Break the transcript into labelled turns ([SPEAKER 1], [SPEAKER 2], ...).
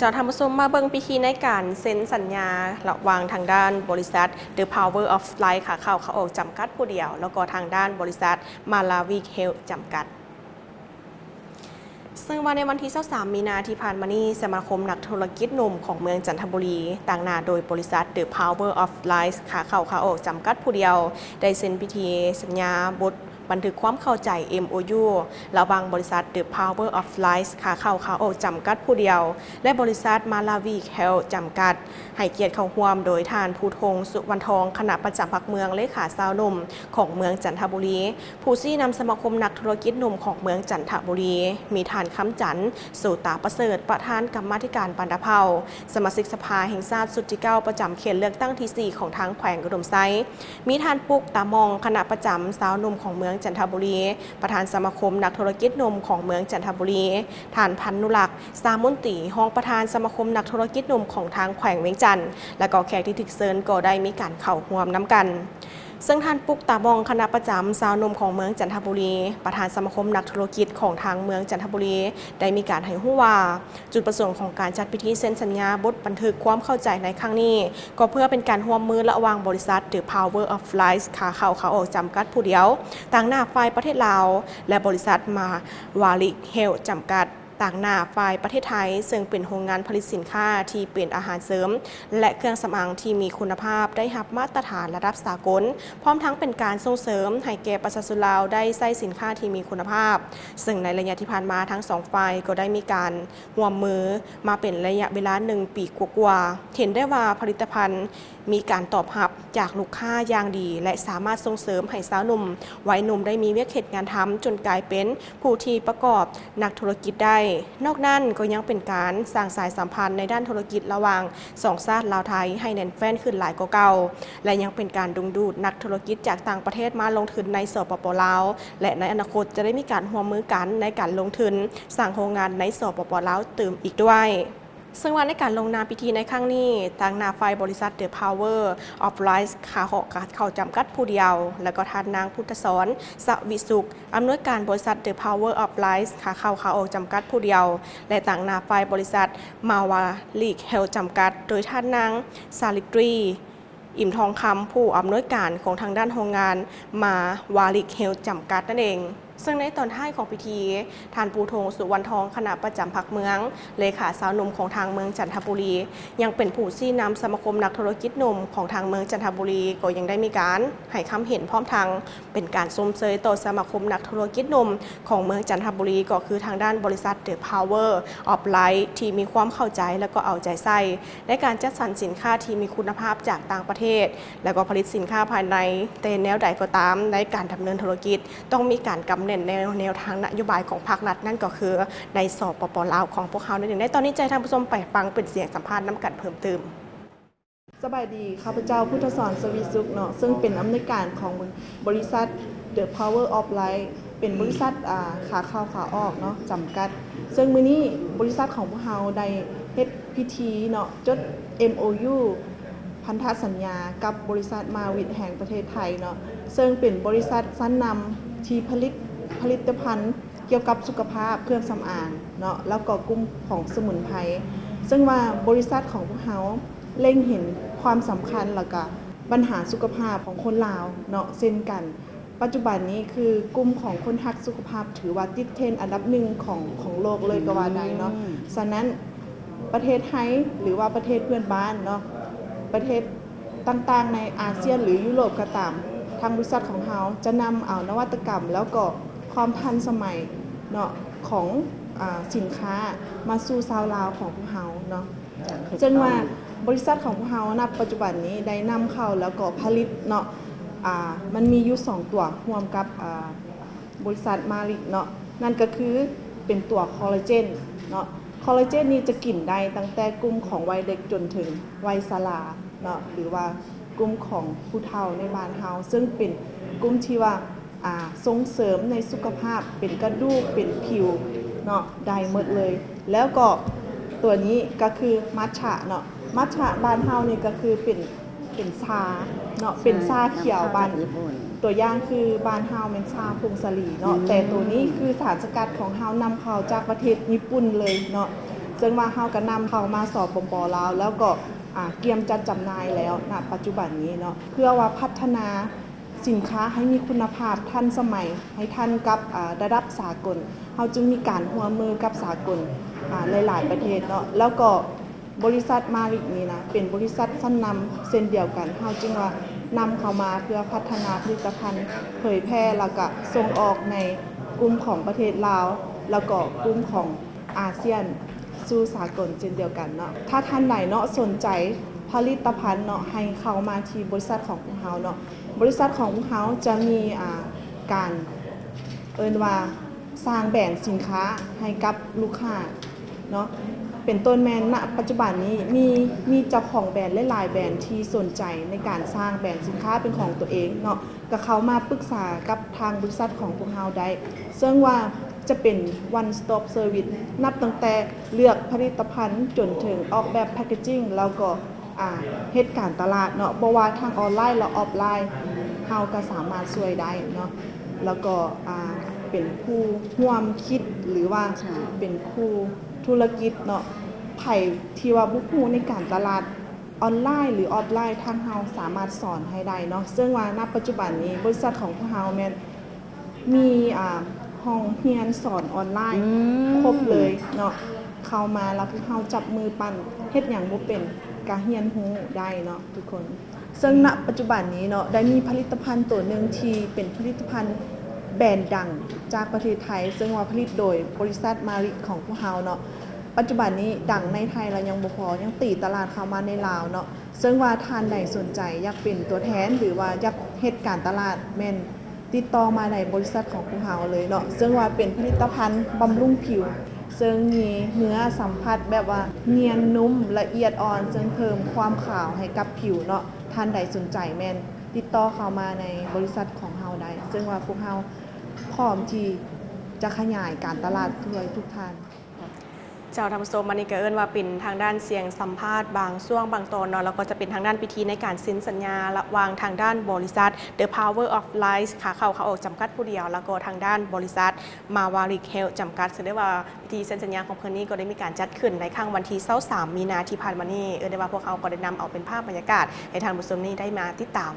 [SPEAKER 1] จะทำผู้ชมมาเบิ่งพิธีในการเซ็นสัญญาระหว่างทางด้านบริษัท The Power of Life ขาเข้าขาออกจำกัดผู้เดียวแล้วก็ทางด้านบริษัท Malawi Health จำกัดซึ่งวันในวันที่23มีนาที่ผ่านมานี้สมาคมนักธุรกิจหนุ่มของเมืองจันทบุรีต่างหน้าโดยบริษัท The Power of Life ขาเข้าขาออกจำกัดผู้เดียวได้เซ็นพิธีสัญญาบทบันทึกความเข้าใจ MOU ระหว่างบริษัท The Power of Life ขาเข้าขาออกจำกัดผู้เดียวและบริษัท Malawi Health จำกัดให้เกียรติเข้าร่วมโดยท่านภูธงสุวรรณทองคณะประจำพรรคเมืองเลขาสาวหนุ่มของเมืองจันทบุรีผู้ชี้นำสมาคมนักธุรกิจหนุ่มของเมืองจันทบุรีมีท่านคำจันทร์สุตาประเสริฐประธานกรรมาธิการปันดาเผาสมาชิกสภาแห่งชาติสุดที่9ประจำเขตเลือกตั้งที่4ของทางแขวงอุดมไซมีท่านปุ๊กตามองคณะประจำสาวหนุ่มของเมืองจันทบุรีประธานสมาคมนักธุรกิจหนุ่มของเมืองจันทบุรีท่านพันนุรักษ์สามนตรีห้องประธานสมาคมนักธุรกิจหนุ่มของทางแขวงเวียงจันทร์และก็แขกที่ถึกเชิญก็ได้มีการเข้าร่วมน้ำกันซึ่งท่านปุ๊กตามองคณะประจำสาวนมของเมืองจันทบุรีประธานสมาคมนักธุรกิจของทางเมืองจันทบุรีได้มีการให้รู้ว่าจุดประสงค์ของการจัดพิธีเซ็นสัญญาบทบันทึกความเข้าใจในครั้งนี้ก็เพื่อเป็นการร่วมมือระหว่างบริษัท The Power of Life ขาเข้าขาออกจำกัดผู้เดียวต่างหน้าฝ่ายประเทศลาวและบริษัทMalawi Health จำกัดต่างหน้าฝ่ายประเทศไทยซึ่งเป็นโรงงานผลิตสินค้าที่เป็นอาหารเสริมและเครื่องสำอางที่มีคุณภาพได้รับมาตรฐานระดับสากลพร้อมทั้งเป็นการส่งเสริมให้แก่ประชาชนลาวได้ใช้สินค้าที่มีคุณภาพซึ่งในระยะที่ผ่านมาทั้งสองฝ่ายก็ได้มีการร่วมมือมาเป็นระยะเวลา1 ปีกว่าเห็นได้ว่าผลิตภัณฑ์มีการตอบรับจากลูกค้าอย่างดีและสามารถส่งเสริมให้สาวหนุ่มวัยหนุ่มได้มีเวียกเหตุงานทำจนกลายเป็นผู้ที่ประกอบนักธุรกิจได้นอกนั้นก็ยังเป็นการสร้างสายสัมพันธ์ในด้านธุรกิจระหว่างสองชาติลาวไทยให้แน่นแฟ้นขึ้นหลายกว่าเก่าและยังเป็นการดึงดูดนักธุรกิจจากต่างประเทศมาลงทุนในสปป.ลาวและในอนาคตจะได้มีการร่วมมือกันในการลงทุนสร้างโรงงานในสปป.ลาวเติมอีกด้วยซึ่งวันในการลงนามพิธีในครั้งนี้ทางนาฝ่ายบริษัท The Power of Life ขาเข้าจำกัดผู้เดียวและก็ท่านนางพุทธสอนสวิสุขอำนวยการบริษัท The Power of Life ขาเข้าขาออกจำกัดผู้เดียวและต่างนาฝ่ายบริษัท Malawi Health จำกัดโดยท่านนางสาลิตรีอิ่มทองคำผู้อำนวยการของทางด้านโรงงาน Malawi Health จำกัดนั่นเองซึ่งในตอนท้ายของพิธีท่านภูธงสุวรรณทองคณะประจำพรรคเมืองเลขาสาวหนุ่มของทางเมืองจันทบุรียังเป็นผู้ชี้นำสมาคมนักธุรกิจหนุ่มของทางเมืองจันทบุรีก็ยังได้มีการให้คำเห็นพร้อมทางเป็นการชมเชยต่อสมาคมนักธุรกิจหนุ่มของเมืองจันทบุรีก็คือทางด้านบริษัท The Power of Life ที่มีความเข้าใจและก็เอาใจใส่ในการจัดสรรสินค้าที่มีคุณภาพจากต่างประเทศและก็ผลิตสินค้าภายในแต่แนวใดก็ตามในการดำเนินธุรกิจต้องมีการกำเนิดแนวทางนโยบายของภาครัฐนั่นก็คือในสปป.ลาวของพวกเขาในในตอนนี้ใจท่านผู้ชมไปฟังเป็นเสียงสัมภาษณ์น้ำกันเพิ่มเติม
[SPEAKER 2] สบายดีข้าพเจ้าพุทธสอนสวิสุขเนาะซึ่งเป็นอำนวยการของบริษัท The Power of Life เป็นบริษัทขาเข้าขาออกเนาะจำกัดซึ่งมื้อนี้บริษัทของพวกเราได้เฮ็ดพิธีเนาะจด MOU พันธสัญญากับบริษัทมาวิทแห่งประเทศไทยเนาะซึ่งเป็นบริษัทชั้นนำที่ผลิตภัณฑ์เกี่ยวกับสุขภาพเครื่องสำอางเนาะแล้วก็กลุ่มของสมุนไพรซึ่งว่าบริษัทของพวกเขาเล็งเห็นความสำคัญแล้วก็ปัญหาสุขภาพของคนลาวเนาะเช่นกันปัจจุบันนี้คือกลุ่มของคนรักสุขภาพถือว่าติดเทรนด์อันดับ1ของโลกเลยก็ว่าได้เนาะฉะนั้นประเทศไทยหรือว่าประเทศเพื่อนบ้านเนาะประเทศต่างๆในอาเซียนหรือยุโรปก็ตามทางบริษัทของเราจะนำเอานวัตกรรมแล้วก็ความทันสมัยเนาะของสินค้ามาสู่ชาวลาวของพวกเราเนาะซึ่งว่าบริษัทของพวกเราณปัจจุบันนี้ได้นำเข้าแล้วก็ผลิตเนาะมันมีอยู่2ตัวร่วมกับบริษัทมาลิกเนาะนั่นก็คือเป็นตัวคอลลาเจนเนาะคอลลาเจนนี้จะกินได้ตั้งแต่กลุ่มของวัยเด็กจนถึงวัยชราเนาะหรือว่ากลุ่มของผู้เฒ่าในบ้านเฮาซึ่งเป็นกลุ่มที่ว่าส่งเสริมในสุขภาพเป็นกระดูกเป็นผิวเนาะได้หมดเลยแล้วก็ตัวนี้ก็คือมัทฉะเนาะมัทฉะบ้านเฮานี่ก็คือเป็นชาเนาะเป็นชาเขียวบ้านตัวอย่างคือบ้านเฮาเป็นชาพงศรีเนาะแต่ตัวนี้คือสารสกัดของเฮานำเข้าจากประเทศญี่ปุ่นเลยเนาะ ซึ่งว่าเฮาก็นำเข้ามาสปป.ลาวแล้วก็เตรียมจัดจำหน่ายแล้วณปัจจุบันนี้เนาะเพื่อว่าพัฒนาสินค้าให้มีคุณภาพทันสมัยให้ทันกับระดับสากลเฮาจึงมีการร่วมมือกับสากลหลายๆประเทศเนาะแล้วก็บริษัทมาริกนี้นะเป็นบริษัทชั้นนำเช่นเดียวกันเฮาจึงว่านำเข้ามาเพื่อพัฒนาผลิตภัณฑ์เผยแพร่แล้วก็ส่งออกในกลุ่มของประเทศลาวแล้วก็กลุ่มของอาเซียนสู่สากลเช่นเดียวกันเนาะถ้าท่านใดเนาะสนใจผลิตภัณฑ์เนาะให้เข้ามาที่บริษัทของพวกเราเนาะบริษัทของพวกเราจะมีการว่าสร้างแบรนด์สินค้าให้กับลูกค้าเนาะเป็นต้นแมนณปัจจุบันนี้มีเจ้าของแบรนด์หลายๆแบรนด์ที่สนใจในการสร้างแบรนด์สินค้าเป็นของตัวเองเนาะก็เขามาปรึกษากับทางบริษัทของพวกเราได้ซึ่งว่าจะเป็น one stop service นับตั้งแต่เลือกผลิตภัณฑ์จนถึงออกแบบแพคเกจจิ้งแล้วก็เหตุการณ์ตลาดเนาะบ่ว่าทางออนไลน์และออฟไลน์เฮาก็สามารถช่วยได้เนาะแล้วก็เป็นผู้ร่วมคิดหรือว่าเป็นคู่ธุรกิจเนาะไผที่ว่าบ่ฮู้ในการตลาดออนไลน์หรือออฟไลน์ทางเฮาสามารถสอนให้ได้เนาะซึ่งว่าณปัจจุบันนี้บริษัทของพวกเฮาแม่นมีห้องเรียนสอนออนไลน์ครบเลยเนาะเข้ามาแล้วพวกเฮาจับมือปั้นเฮ็ดหยังบ่เป็นก็เรียนรู้ได้เนาะทุกคนซึ่งณปัจจุบันนี้เนาะได้มีผลิตภัณฑ์ตัวหนึ่งที่เป็นผลิตภัณฑ์แบรนด์ดังจากประเทศไทยซึ่งว่าผลิตโดยบริษัทมาริของพวกเราเนาะปัจจุบันนี้ดังในไทยเรายังบ่พอยังตีตลาดเข้ามาในลาวเนาะซึ่งว่าท่านใดสนใจอยากเป็นตัวแทนหรือว่าอยากเฮ็ดการตลาดแม่นติดต่อมาในบริษัทของพวกเราเลยเนาะซึ่งว่าเป็นผลิตภัณฑ์บำรุงผิวซึ่งมีเนื้อสัมผัสแบบว่าเนียนนุ่มละเอียดอ่อนซึ่งเพิ่มความขาวให้กับผิวเนาะท่านใดสนใจแม่นติดต่อเข้ามาในบริษัทของเราได้ซึ่งว่าพวกเราพร้อมที่จะขยายการตลาดด้วยทุกท่าน
[SPEAKER 1] เจ้าทำโซมันนี่ก็เอิ้นว่าเป็นทางด้านเสียงสัมภาษณ์บางช่วงบางตอนเนาะแล้วก็จะเป็นทางด้านพิธีในการเซ็นสัญญาระหว่างทางด้านบริษัท The Power of Life ขาเข้าขาออกจำกัดผู้เดียวแล้วก็ทางด้านบริษัท Maverick Health จำกัดซึ่งได้ว่าพิธีเซ็นสัญญาของเพิ่นนี้ก็ได้มีการจัดขึ้นในครั้งวันที่23มีนาที่ผ่านมานี้ได้ว่าพวกเขาก็ได้นำเอาเป็นภาพบรรยากาศให้ทางผู้ชมนี้ได้มาติดตาม